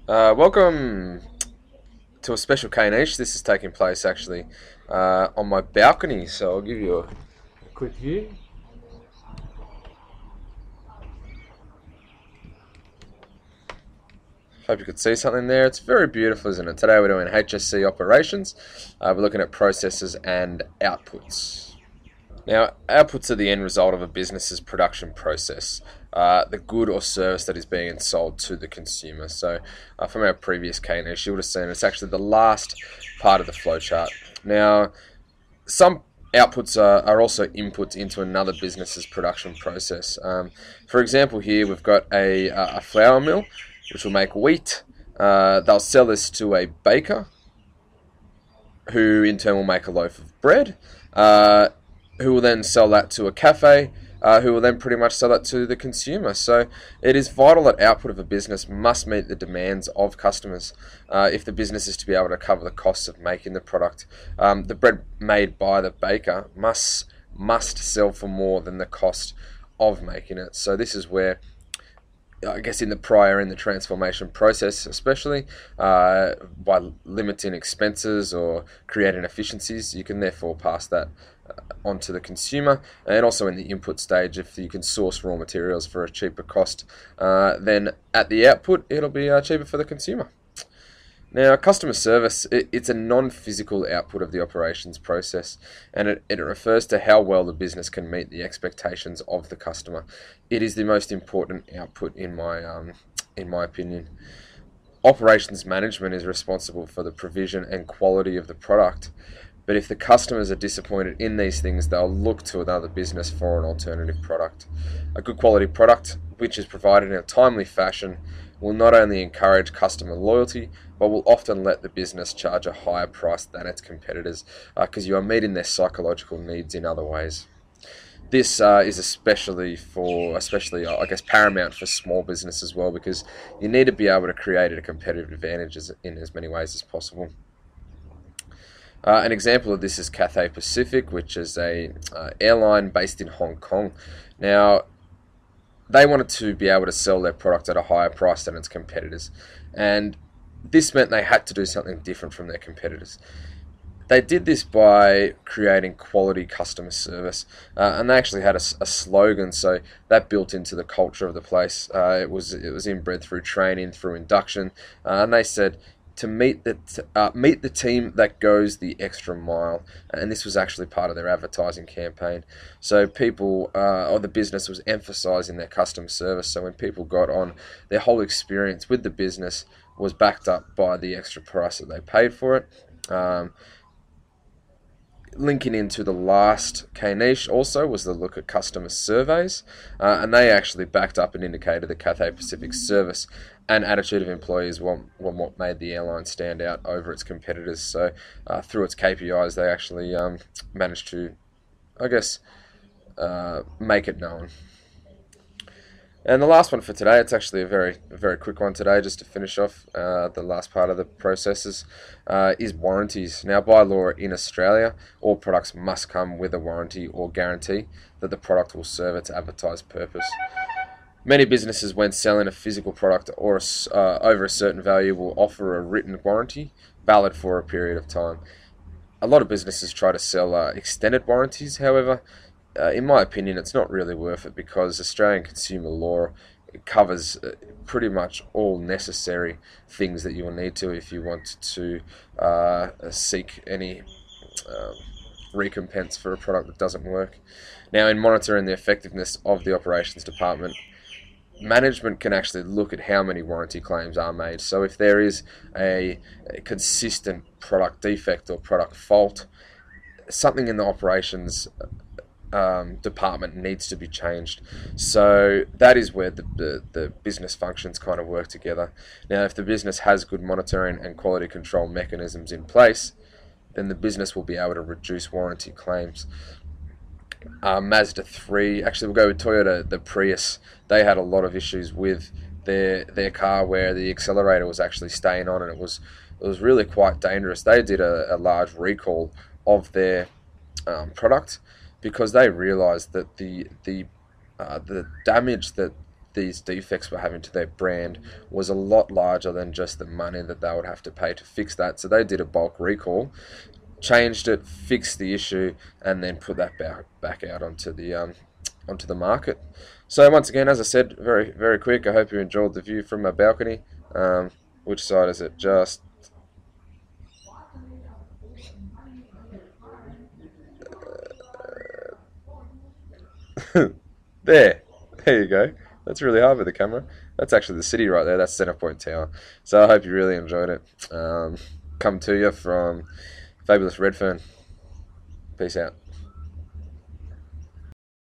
Welcome to a special Kniche. This is taking place actually on my balcony, so I'll give you a quick view. Hope you could see something there. It's very beautiful, isn't it? Today we're doing HSC operations. We're looking at processes and outputs. Now, outputs are the end result of a business's production process, the good or service that is being sold to the consumer. So, from our previous Kniche, you would have seen it's actually the last part of the flowchart. Now, some outputs are also inputs into another business's production process. For example, here we've got a flour mill, which will make wheat. They'll sell this to a baker, who in turn will make a loaf of bread. Who will then sell that to a cafe, who will then pretty much sell that to the consumer. So it is vital that output of a business must meet the demands of customers if the business is to be able to cover the costs of making the product. The bread made by the baker must sell for more than the cost of making it. So this is where, I guess, in the transformation process, especially by limiting expenses or creating efficiencies, you can therefore pass that onto the consumer. And also in the input stage, if you can source raw materials for a cheaper cost, then at the output it'll be cheaper for the consumer. Now, customer service, it's a non-physical output of the operations process, and it refers to how well the business can meet the expectations of the customer. It is the most important output in my opinion. Operations management is responsible for the provision and quality of the product, but if the customers are disappointed in these things, they'll look to another business for an alternative product. A good quality product, which is provided in a timely fashion, will not only encourage customer loyalty, but will often let the business charge a higher price than its competitors, because you are meeting their psychological needs in other ways. This is especially I guess, paramount for small business as well, because you need to be able to create a competitive advantage in as many ways as possible. An example of this is Cathay Pacific, which is a airline based in Hong Kong. Now, they wanted to be able to sell their product at a higher price than its competitors, and this meant they had to do something different from their competitors. They did this by creating quality customer service, and they actually had a slogan, so that built into the culture of the place. It was inbred through training, through induction, and they said, to meet the team that goes the extra mile, and this was actually part of their advertising campaign. So people, or the business, was emphasising their customer service. So when people got on, their whole experience with the business was backed up by the extra price that they paid for it. Linking into the last Kniche also was the look at customer surveys, and they actually backed up and indicated that Cathay Pacific's service and attitude of employees were what made the airline stand out over its competitors. So through its KPIs, they actually managed to, I guess, make it known. And the last one for today, it's actually a very quick one today, just to finish off the last part of the processes, is warranties. Now, by law in Australia, all products must come with a warranty or guarantee that the product will serve its advertised purpose. Many businesses, when selling a physical product or over a certain value, will offer a written warranty valid for a period of time. A lot of businesses try to sell extended warranties, however. In my opinion, it's not really worth it, because Australian consumer law covers pretty much all necessary things that you will need to if you want to seek any recompense for a product that doesn't work. Now, in monitoring the effectiveness of the operations department, management can actually look at how many warranty claims are made. So if there is a consistent product defect or product fault, something in the operations department needs to be changed. So that is where the business functions kind of work together. Now, if the business has good monitoring and quality control mechanisms in place, then the business will be able to reduce warranty claims. Mazda 3, actually we'll go with Toyota, the Prius, they had a lot of issues with their car where the accelerator was actually staying on, and it was really quite dangerous. They did a large recall of their product, because they realised that the damage that these defects were having to their brand was a lot larger than just the money that they would have to pay to fix that. So they did a bulk recall, changed it, fixed the issue, and then put that back out onto the market. So once again, as I said, very very quick. I hope you enjoyed the view from my balcony. Which side is it? Just there. There you go. That's really hard with the camera. That's actually the city right there. That's Centrepoint Tower. So I hope you really enjoyed it. Come to you from fabulous Redfern. Peace out.